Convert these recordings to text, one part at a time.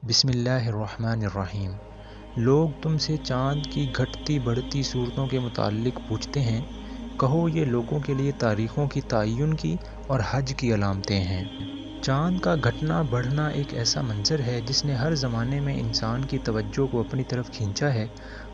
بسم اللہ الرحمن الرحیم۔ لوگ تم سے چاند کی گھٹتی بڑھتی صورتوں کے متعلق پوچھتے ہیں، کہو یہ لوگوں کے لیے تاریخوں کی تعین کی اور حج کی علامتیں ہیں۔ چاند کا گھٹنا بڑھنا ایک ایسا منظر ہے جس نے ہر زمانے میں انسان کی توجہ کو اپنی طرف کھینچا ہے،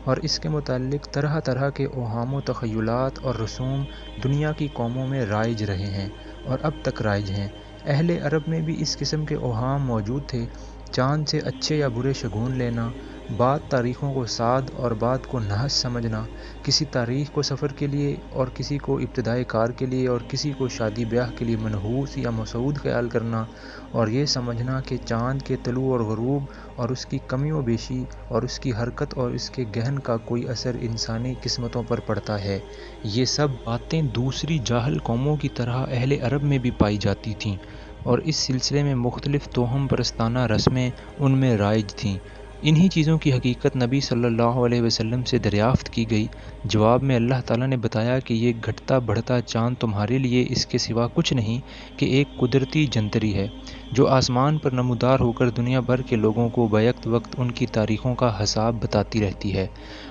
اور اس کے متعلق طرح طرح کے اوہام و تخیلات اور رسوم دنیا کی قوموں میں رائج رہے ہیں اور اب تک رائج ہیں۔ اہل عرب میں بھی اس قسم کے اوہام موجود تھے۔ چاند سے اچھے یا برے شگون لینا، بعض تاریخوں کو سعد اور بعض کو نحس سمجھنا، کسی تاریخ کو سفر کے لیے اور کسی کو ابتدائے کار کے لیے اور کسی کو شادی بیاہ کے لیے منحوس یا مسعود خیال کرنا، اور یہ سمجھنا کہ چاند کے طلوع اور غروب اور اس کی کمی و بیشی اور اس کی حرکت اور اس کے گہن کا کوئی اثر انسانی قسمتوں پر پڑتا ہے، یہ سب باتیں دوسری جاہل قوموں کی طرح اہل عرب میں بھی پائی جاتی تھیں، اور اس سلسلے میں مختلف توہم پرستانہ رسمیں ان میں رائج تھیں۔ انہی چیزوں کی حقیقت نبی صلی اللہ علیہ وسلم سے دریافت کی گئی۔ جواب میں اللہ تعالیٰ نے بتایا کہ یہ گھٹتا بڑھتا چاند تمہارے لیے اس کے سوا کچھ نہیں کہ ایک قدرتی جنتری ہے، جو آسمان پر نمودار ہو کر دنیا بھر کے لوگوں کو بیک وقت ان کی تاریخوں کا حساب بتاتی رہتی ہے۔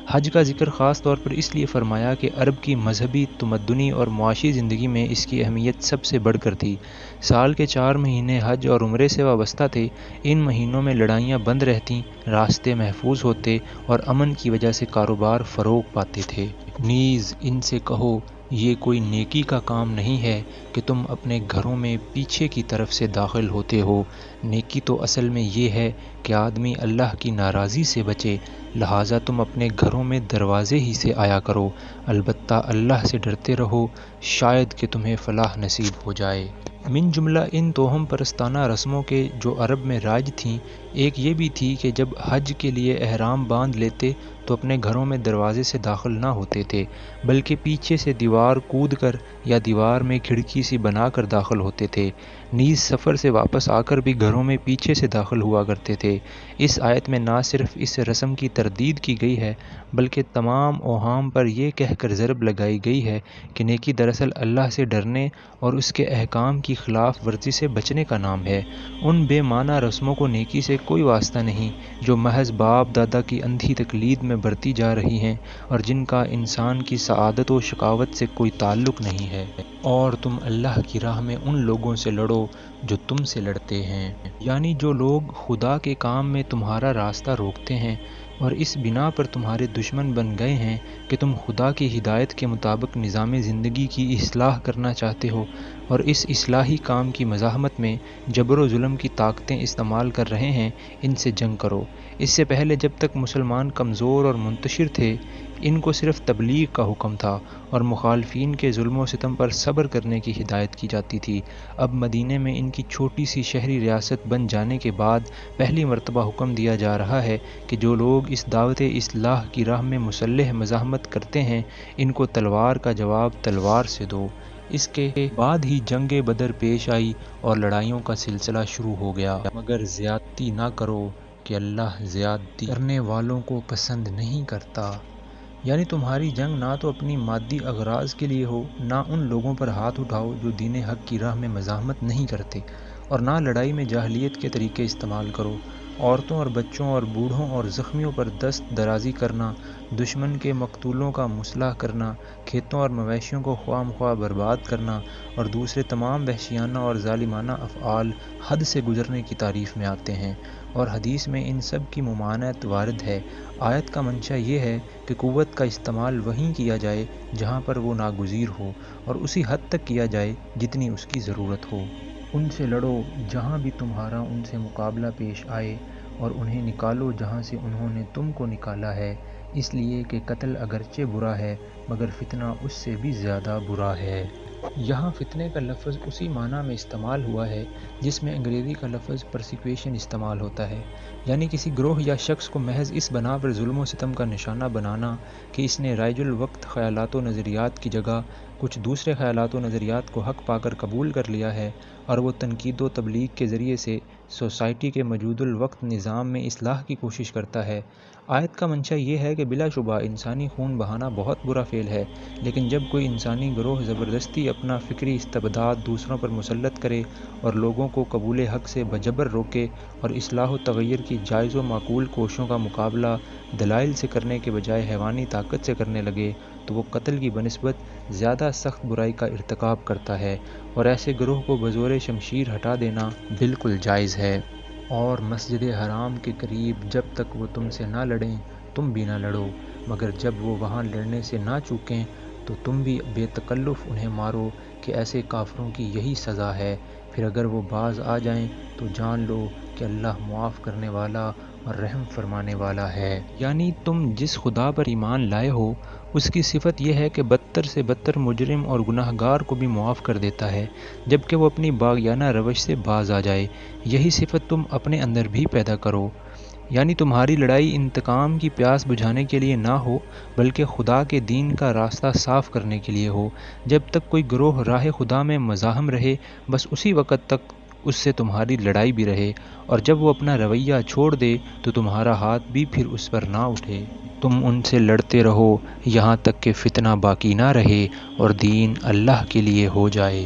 حج کا ذکر خاص طور پر اس لیے فرمایا کہ عرب کی مذہبی، تمدنی اور معاشی زندگی میں اس کی اہمیت سب سے بڑھ کر تھی۔ سال کے 4 مہینے حج اور عمرے سے وابستہ تھے۔ ان مہینوں میں لڑائیاں بند رہتیں، راستے محفوظ ہوتے اور امن کی وجہ سے کاروبار فروغ پاتے تھے۔ نیز ان سے کہو، یہ کوئی نیکی کا کام نہیں ہے کہ تم اپنے گھروں میں پیچھے کی طرف سے داخل ہوتے ہو۔ نیکی تو اصل میں یہ ہے کہ آدمی اللہ کی ناراضی سے بچے، لہٰذا تم اپنے گھروں میں دروازے ہی سے آیا کرو، البتہ اللہ سے ڈرتے رہو، شاید کہ تمہیں فلاح نصیب ہو جائے۔ من جملہ ان توہم پرستانہ رسموں کے جو عرب میں رائج تھیں، ایک یہ بھی تھی کہ جب حج کے لیے احرام باندھ لیتے تو اپنے گھروں میں دروازے سے داخل نہ ہوتے تھے، بلکہ پیچھے سے دیوار کود کر یا دیوار میں کھڑکی سی بنا کر داخل ہوتے تھے۔ نیز سفر سے واپس آ کر بھی گھروں میں پیچھے سے داخل ہوا کرتے تھے۔ اس آیت میں نہ صرف اس رسم کی تردید کی گئی ہے، بلکہ تمام اوہام پر یہ کہہ کر ضرب لگائی گئی ہے کہ نیکی دراصل اللہ سے ڈرنے اور اس کے احکام کی خلاف ورزی سے بچنے کا نام ہے۔ ان بے معنی رسموں کو نیکی سے کوئی واسطہ نہیں جو محض باپ دادا کی اندھی تقلید میں برتی جا رہی ہیں اور جن کا انسان کی سعادت و شقاوت سے کوئی تعلق نہیں ہے۔ اور تم اللہ کی راہ میں ان لوگوں سے لڑو جو تم سے لڑتے ہیں، یعنی جو لوگ خدا کے کام میں تمہارا راستہ روکتے ہیں اور اس بنا پر تمہارے دشمن بن گئے ہیں کہ تم خدا کی ہدایت کے مطابق نظام زندگی کی اصلاح کرنا چاہتے ہو اور اس اصلاحی کام کی مزاحمت میں جبر و ظلم کی طاقتیں استعمال کر رہے ہیں، ان سے جنگ کرو۔ اس سے پہلے جب تک مسلمان کمزور اور منتشر تھے، ان کو صرف تبلیغ کا حکم تھا اور مخالفین کے ظلم و ستم پر صبر کرنے کی ہدایت کی جاتی تھی۔ اب مدینے میں ان کی چھوٹی سی شہری ریاست بن جانے کے بعد پہلی مرتبہ حکم دیا جا رہا ہے کہ جو لوگ اس دعوت اصلاح کی راہ میں مسلح مزاحمت کرتے ہیں، ان کو تلوار کا جواب تلوار سے دو۔ اس کے بعد ہی جنگ بدر پیش آئی اور لڑائیوں کا سلسلہ شروع ہو گیا۔ مگر زیادتی نہ کرو کہ اللہ زیادتی کرنے والوں کو پسند نہیں کرتا۔ یعنی تمہاری جنگ نہ تو اپنی مادی اغراض کے لیے ہو، نہ ان لوگوں پر ہاتھ اٹھاؤ جو دین حق کی راہ میں مزاحمت نہیں کرتے، اور نہ لڑائی میں جاہلیت کے طریقے استعمال کرو۔ عورتوں اور بچوں اور بوڑھوں اور زخمیوں پر دست درازی کرنا، دشمن کے مقتولوں کا مصلح کرنا، کھیتوں اور مویشیوں کو خواہ مخواہ برباد کرنا اور دوسرے تمام وحشیانہ اور ظالمانہ افعال حد سے گزرنے کی تعریف میں آتے ہیں، اور حدیث میں ان سب کی ممانعت وارد ہے۔ آیت کا منشا یہ ہے کہ قوت کا استعمال وہیں کیا جائے جہاں پر وہ ناگزیر ہو، اور اسی حد تک کیا جائے جتنی اس کی ضرورت ہو۔ ان سے لڑو جہاں بھی تمہارا ان سے مقابلہ پیش آئے، اور انہیں نکالو جہاں سے انہوں نے تم کو نکالا ہے، اس لیے کہ قتل اگرچہ برا ہے مگر فتنہ اس سے بھی زیادہ برا ہے۔ یہاں فتنے کا لفظ اسی معنی میں استعمال ہوا ہے جس میں انگریزی کا لفظ پرسیکیوشن استعمال ہوتا ہے، یعنی کسی گروہ یا شخص کو محض اس بنا پر ظلم و ستم کا نشانہ بنانا کہ اس نے رائج الوقت خیالات و نظریات کی جگہ کچھ دوسرے خیالات و نظریات کو حق پا کر قبول کر لیا ہے اور وہ تنقید و تبلیغ کے ذریعے سے سوسائٹی کے موجود الوقت نظام میں اصلاح کی کوشش کرتا ہے۔ آیت کا منشا یہ ہے کہ بلا شبہ انسانی خون بہانا بہت برا فعل ہے، لیکن جب کوئی انسانی گروہ زبردستی اپنا فکری استبداد دوسروں پر مسلط کرے اور لوگوں کو قبول حق سے بجبر روکے اور اصلاح و تغیر کی جائز و معقول کوششوں کا مقابلہ دلائل سے کرنے کے بجائے حیوانی طاقت سے کرنے لگے، تو وہ قتل کی بنسبت زیادہ سخت برائی کا ارتکاب کرتا ہے، اور ایسے گروہ کو بزور شمشیر ہٹا دینا بالکل جائز ہے۔ اور مسجد حرام کے قریب جب تک وہ تم سے نہ لڑیں تم بھی نہ لڑو، مگر جب وہ وہاں لڑنے سے نہ چوکیں تو تم بھی بے تکلف انہیں مارو، کہ ایسے کافروں کی یہی سزا ہے۔ پھر اگر وہ باز آ جائیں تو جان لو کہ اللہ معاف کرنے والا اور رحم فرمانے والا ہے۔ یعنی تم جس خدا پر ایمان لائے ہو اس کی صفت یہ ہے کہ بدتر سے بدتر مجرم اور گناہ گار کو بھی معاف کر دیتا ہے، جبکہ وہ اپنی باغیانہ روش سے باز آ جائے۔ یہی صفت تم اپنے اندر بھی پیدا کرو، یعنی تمہاری لڑائی انتقام کی پیاس بجھانے کے لیے نہ ہو، بلکہ خدا کے دین کا راستہ صاف کرنے کے لیے ہو۔ جب تک کوئی گروہ راہ خدا میں مزاحم رہے، بس اسی وقت تک اس سے تمہاری لڑائی بھی رہے، اور جب وہ اپنا رویہ چھوڑ دے تو تمہارا ہاتھ بھی پھر اس پر نہ اٹھے۔ تم ان سے لڑتے رہو یہاں تک کہ فتنہ باقی نہ رہے اور دین اللہ کے لیے ہو جائے۔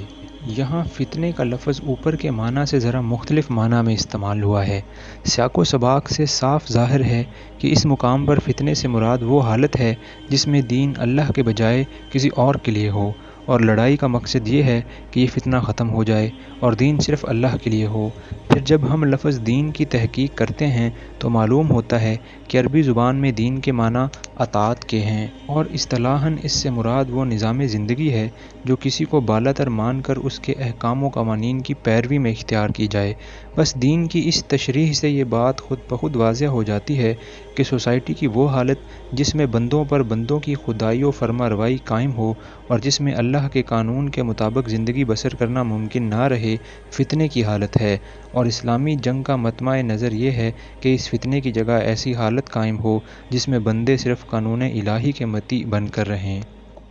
یہاں فتنے کا لفظ اوپر کے معنی سے ذرا مختلف معنی میں استعمال ہوا ہے۔ سیاق و سباق سے صاف ظاہر ہے کہ اس مقام پر فتنے سے مراد وہ حالت ہے جس میں دین اللہ کے بجائے کسی اور کے لیے ہو، اور لڑائی کا مقصد یہ ہے کہ یہ فتنہ ختم ہو جائے اور دین صرف اللہ کے لیے ہو۔ پھر جب ہم لفظ دین کی تحقیق کرتے ہیں تو معلوم ہوتا ہے کہ عربی زبان میں دین کے معنی اطاعت کے ہیں، اور اصطلاحاً اس سے مراد وہ نظام زندگی ہے جو کسی کو بالا تر مان کر اس کے احکام و قوانین کی پیروی میں اختیار کی جائے۔ بس دین کی اس تشریح سے یہ بات خود بخود واضح ہو جاتی ہے کہ سوسائٹی کی وہ حالت جس میں بندوں پر بندوں کی خدائی و فرما روائی قائم ہو اور جس میں اللہ کے قانون کے مطابق زندگی بسر کرنا ممکن نہ رہے، فتنے کی حالت ہے، اور اسلامی جنگ کا مطمع نظر یہ ہے کہ اس فتنے کی جگہ ایسی حالت قائم ہو جس میں بندے صرف قانون الہی کے مطیع بن کر رہیں۔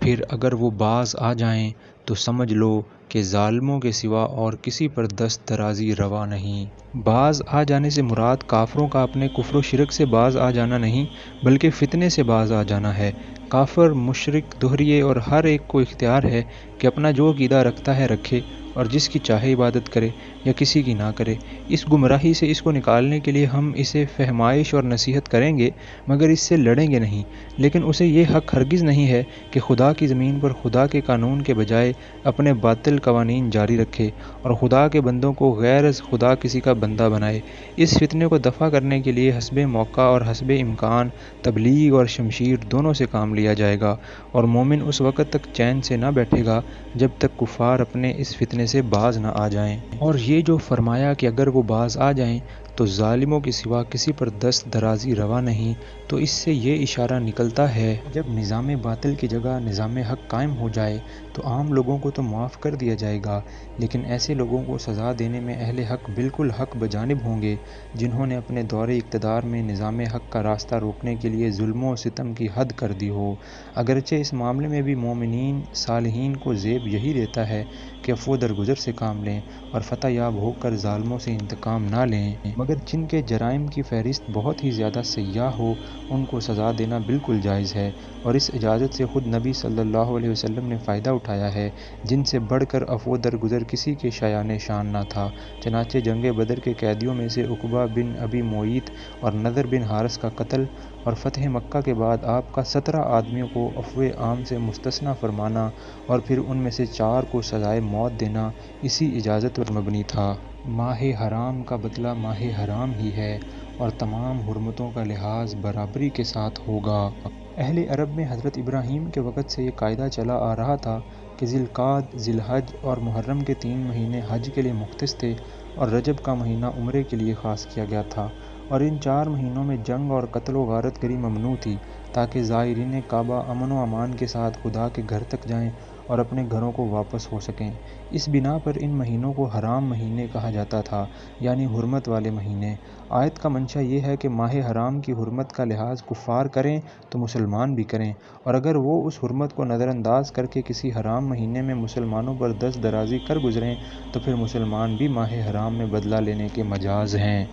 پھر اگر وہ باز آ جائیں تو سمجھ لو کہ ظالموں کے سوا اور کسی پر دست درازی روا نہیں۔ باز آ جانے سے مراد کافروں کا اپنے کفر و شرک سے باز آ جانا نہیں، بلکہ فتنے سے باز آ جانا ہے۔ کافر، مشرک، دہریے اور ہر ایک کو اختیار ہے کہ اپنا جو عقیدہ رکھتا ہے رکھے اور جس کی چاہے عبادت کرے یا کسی کی نہ کرے۔ اس گمراہی سے اس کو نکالنے کے لیے ہم اسے فہمائش اور نصیحت کریں گے، مگر اس سے لڑیں گے نہیں۔ لیکن اسے یہ حق ہرگز نہیں ہے کہ خدا کی زمین پر خدا کے قانون کے بجائے اپنے باطل قوانین جاری رکھے اور خدا کے بندوں کو غیر از خدا کسی کا بندہ بنائے۔ اس فتنے کو دفع کرنے کے لیے حسب موقع اور حسب امکان تبلیغ اور شمشیر دونوں سے کام لیا جائے گا، اور مومن اس وقت تک چین سے نہ بیٹھے گا جب تک کفار اپنے اس فتنے سے باز نہ آ جائیں۔ اور یہ جو فرمایا کہ اگر وہ باز آ جائیں تو ظالموں کے سوا کسی پر دست درازی روا نہیں، تو اس سے یہ اشارہ نکلتا ہے جب نظام باطل کی جگہ نظام حق قائم ہو جائے تو عام لوگوں کو تو معاف کر دیا جائے گا، لیکن ایسے لوگوں کو سزا دینے میں اہل حق بالکل حق بجانب ہوں گے جنہوں نے اپنے دور اقتدار میں نظام حق کا راستہ روکنے کے لیے ظلم و ستم کی حد کر دی ہو۔ اگرچہ اس معاملے میں بھی مومنین صالحین کو زیب یہی دیتا ہے کہ عفو درگزر سے کام لیں اور فتح یاب ہو کر ظالموں سے انتقام نہ لیں، مگر جن کے جرائم کی فہرست بہت ہی زیادہ سیاہ ہو ان کو سزا دینا بالکل جائز ہے، اور اس اجازت سے خود نبی صلی اللہ علیہ وسلم نے فائدہ اٹھایا ہے، جن سے بڑھ کر عفو درگزر کسی کے شایان شان نہ تھا۔ چنانچہ جنگ بدر کے قیدیوں میں سے عقبہ بن ابی معیط اور نضر بن حارث کا قتل اور فتح مکہ کے بعد آپ کا 17 آدمیوں کو عفو عام سے مستثنی فرمانا اور پھر ان میں سے 4 کو سزائے موت دینا اسی اجازت پر مبنی تھا۔ ماہ حرام کا بدلہ ماہ حرام ہی ہے اور تمام حرمتوں کا لحاظ برابری کے ساتھ ہوگا۔ اہل عرب میں حضرت ابراہیم کے وقت سے یہ قاعدہ چلا آ رہا تھا کہ ذی القعدہ، ذی الحج اور محرم کے 3 مہینے حج کے لیے مختص تھے اور رجب کا مہینہ عمرے کے لیے خاص کیا گیا تھا، اور ان 4 مہینوں میں جنگ اور قتل و غارت گری ممنوع تھی تاکہ زائرین کعبہ امن و امان کے ساتھ خدا کے گھر تک جائیں اور اپنے گھروں کو واپس ہو سکیں۔ اس بنا پر ان مہینوں کو حرام مہینے کہا جاتا تھا، یعنی حرمت والے مہینے۔ آیت کا منشا یہ ہے کہ ماہ حرام کی حرمت کا لحاظ کفار کریں تو مسلمان بھی کریں، اور اگر وہ اس حرمت کو نظر انداز کر کے کسی حرام مہینے میں مسلمانوں پر دست درازی کر گزریں تو پھر مسلمان بھی ماہ حرام میں بدلہ لینے کے مجاز ہیں۔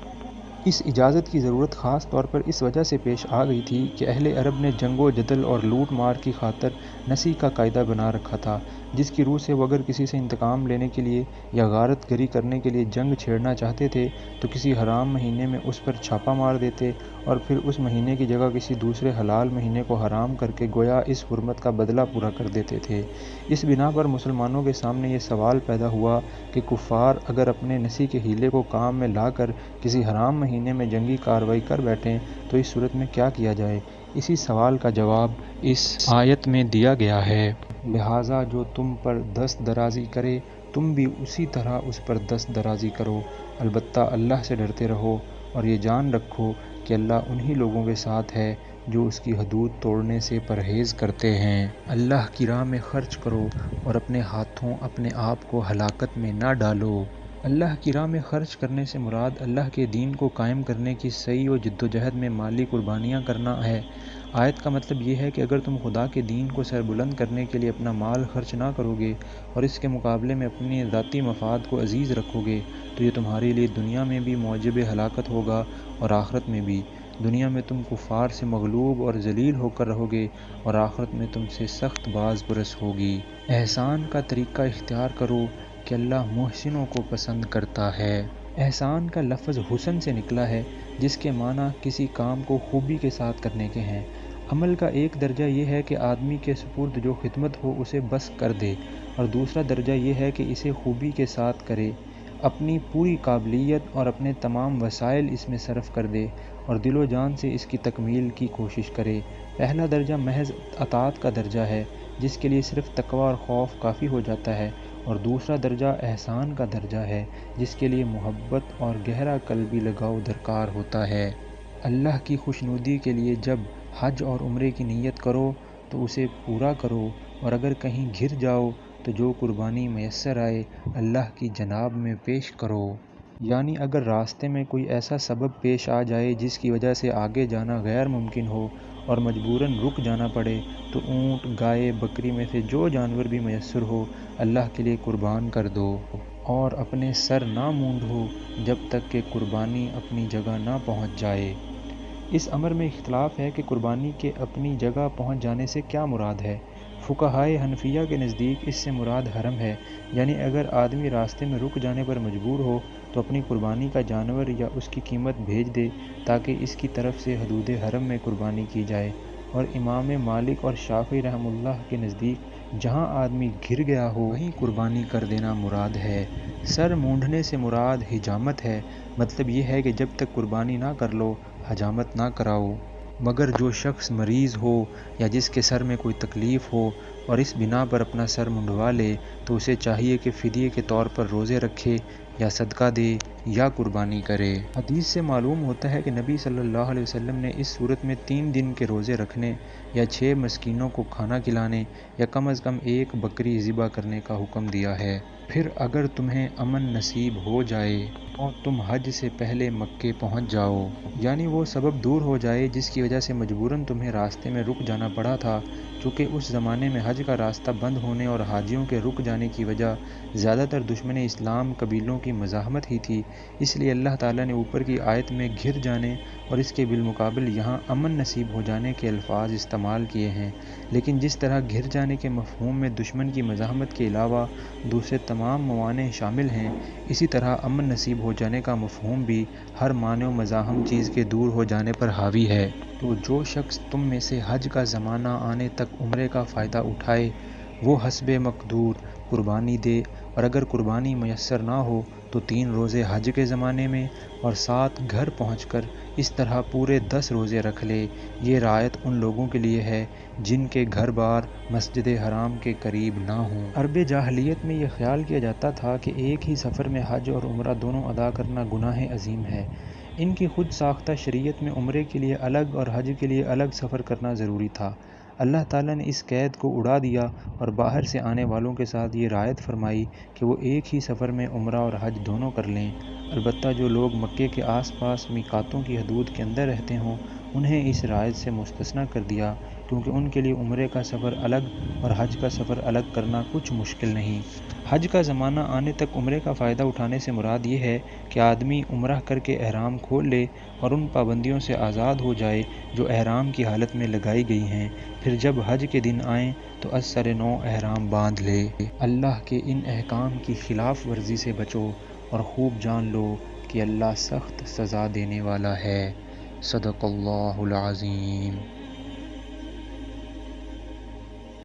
اس اجازت کی ضرورت خاص طور پر اس وجہ سے پیش آ گئی تھی کہ اہل عرب نے جنگ و جدل اور لوٹ مار کی خاطر نسی کا قاعدہ بنا رکھا تھا، جس کی روح سے وہ اگر کسی سے انتقام لینے کے لیے یا غارت گری کرنے کے لیے جنگ چھیڑنا چاہتے تھے تو کسی حرام مہینے میں اس پر چھاپہ مار دیتے اور پھر اس مہینے کی جگہ کسی دوسرے حلال مہینے کو حرام کر کے گویا اس حرمت کا بدلہ پورا کر دیتے تھے۔ اس بنا پر مسلمانوں کے سامنے یہ سوال پیدا ہوا کہ کفار اگر اپنے نسی کے ہیلے کو کام میں لا کر کسی حرام مہینے میں جنگی کارروائی کر بیٹھیں تو اس صورت میں کیا کیا جائے؟ اسی سوال کا جواب اس آیت میں دیا گیا ہے۔ لہٰذا جو تم پر دست درازی کرے تم بھی اسی طرح اس پر دست درازی کرو، البتہ اللہ سے ڈرتے رہو اور یہ جان رکھو کہ اللہ انہی لوگوں کے ساتھ ہے جو اس کی حدود توڑنے سے پرہیز کرتے ہیں۔ اللہ کی راہ میں خرچ کرو اور اپنے ہاتھوں اپنے آپ کو ہلاکت میں نہ ڈالو۔ اللہ کی راہ میں خرچ کرنے سے مراد اللہ کے دین کو قائم کرنے کی سعی و جدوجہد میں مالی قربانیاں کرنا ہے۔ آیت کا مطلب یہ ہے کہ اگر تم خدا کے دین کو سربلند کرنے کے لیے اپنا مال خرچ نہ کرو گے اور اس کے مقابلے میں اپنے ذاتی مفاد کو عزیز رکھو گے تو یہ تمہارے لیے دنیا میں بھی موجب ہلاکت ہوگا اور آخرت میں بھی۔ دنیا میں تم کفار سے مغلوب اور ذلیل ہو کر رہو گے اور آخرت میں تم سے سخت باز پرس ہوگی۔ احسان کا طریقہ اختیار کرو کہ اللہ محسنوں کو پسند کرتا ہے۔ احسان کا لفظ حسن سے نکلا ہے، جس کے معنی کسی کام کو خوبی کے ساتھ کرنے کے ہیں۔ عمل کا ایک درجہ یہ ہے کہ آدمی کے سپرد جو خدمت ہو اسے بس کر دے، اور دوسرا درجہ یہ ہے کہ اسے خوبی کے ساتھ کرے، اپنی پوری قابلیت اور اپنے تمام وسائل اس میں صرف کر دے اور دل و جان سے اس کی تکمیل کی کوشش کرے۔ پہلا درجہ محض اطاعت کا درجہ ہے، جس کے لیے صرف تقوی اور خوف کافی ہو جاتا ہے، اور دوسرا درجہ احسان کا درجہ ہے، جس کے لیے محبت اور گہرا قلبی لگاؤ درکار ہوتا ہے۔ اللہ کی خوشنودی کے لیے جب حج اور عمرے کی نیت کرو تو اسے پورا کرو، اور اگر کہیں گر جاؤ تو جو قربانی میسر آئے اللہ کی جناب میں پیش کرو۔ یعنی اگر راستے میں کوئی ایسا سبب پیش آ جائے جس کی وجہ سے آگے جانا غیر ممکن ہو اور مجبوراً رک جانا پڑے تو اونٹ، گائے، بکری میں سے جو جانور بھی میسر ہو اللہ کے لیے قربان کر دو، اور اپنے سر نہ مونڈو جب تک کہ قربانی اپنی جگہ نہ پہنچ جائے۔ اس امر میں اختلاف ہے کہ قربانی کے اپنی جگہ پہنچ جانے سے کیا مراد ہے۔ فقہائے حنفیہ کے نزدیک اس سے مراد حرم ہے، یعنی اگر آدمی راستے میں رک جانے پر مجبور ہو تو اپنی قربانی کا جانور یا اس کی قیمت بھیج دے تاکہ اس کی طرف سے حدود حرم میں قربانی کی جائے۔ اور امام مالک اور شافعی رحمہ اللہ کے نزدیک جہاں آدمی گر گیا ہو وہیں قربانی کر دینا مراد ہے۔ سر مونڈنے سے مراد حجامت ہے، مطلب یہ ہے کہ جب تک قربانی نہ کر لو حجامت نہ کراؤ۔ مگر جو شخص مریض ہو یا جس کے سر میں کوئی تکلیف ہو اور اس بنا پر اپنا سر منڈوا لے تو اسے چاہیے کہ فدیے کے طور پر روزے رکھے یا صدقہ دے یا قربانی کرے۔ حدیث سے معلوم ہوتا ہے کہ نبی صلی اللہ علیہ وسلم نے اس صورت میں 3 دن کے روزے رکھنے یا 6 مسکینوں کو کھانا کھلانے یا کم از کم 1 بکری ذبح کرنے کا حکم دیا ہے۔ پھر اگر تمہیں امن نصیب ہو جائے اور تم حج سے پہلے مکے پہنچ جاؤ، یعنی وہ سبب دور ہو جائے جس کی وجہ سے مجبوراً تمہیں راستے میں رک جانا پڑا تھا، چونکہ اس زمانے میں حج کا راستہ بند ہونے اور حاجیوں کے رک جانے کی وجہ زیادہ تر دشمن اسلام قبیلوں کی مزاحمت ہی تھی، اس لیے اللہ تعالیٰ نے اوپر کی آیت میں گر جانے اور اس کے بالمقابل یہاں امن نصیب ہو جانے کے الفاظ استعمال کیے ہیں۔ لیکن جس طرح گر جانے کے مفہوم میں دشمن کی مزاحمت کے علاوہ دوسرے تمام موانع شامل ہیں، اسی طرح امن نصیب ہو جانے کا مفہوم بھی ہر مانع و مزاحم چیز کے دور ہو جانے پر حاوی ہے۔ تو جو شخص تم میں سے حج کا زمانہ آنے تک عمرے کا فائدہ اٹھائے وہ حسب مقدور قربانی دے، اور اگر قربانی میسر نہ ہو تو 3 روزے حج کے زمانے میں اور 7 گھر پہنچ کر اس طرح پورے 10 روزے رکھ لے۔ یہ رعایت ان لوگوں کے لیے ہے جن کے گھر بار مسجد حرام کے قریب نہ ہوں۔ عرب جاہلیت میں یہ خیال کیا جاتا تھا کہ ایک ہی سفر میں حج اور عمرہ دونوں ادا کرنا گناہ عظیم ہے۔ ان کی خود ساختہ شریعت میں عمرے کے لیے الگ اور حج کے لیے الگ سفر کرنا ضروری تھا۔ اللہ تعالیٰ نے اس قید کو اڑا دیا اور باہر سے آنے والوں کے ساتھ یہ رعایت فرمائی کہ وہ ایک ہی سفر میں عمرہ اور حج دونوں کر لیں۔ البتہ جو لوگ مکے کے آس پاس میقاتوں کی حدود کے اندر رہتے ہوں انہیں اس رعایت سے مستثنیٰ کر دیا، کیونکہ ان کے لیے عمرے کا سفر الگ اور حج کا سفر الگ کرنا کچھ مشکل نہیں۔ حج کا زمانہ آنے تک عمرے کا فائدہ اٹھانے سے مراد یہ ہے کہ آدمی عمرہ کر کے احرام کھول لے اور ان پابندیوں سے آزاد ہو جائے جو احرام کی حالت میں لگائی گئی ہیں، پھر جب حج کے دن آئیں تو از سر نو احرام باندھ لے۔ اللہ کے ان احکام کی خلاف ورزی سے بچو اور خوب جان لو کہ اللہ سخت سزا دینے والا ہے۔ صدق اللہ العظیم۔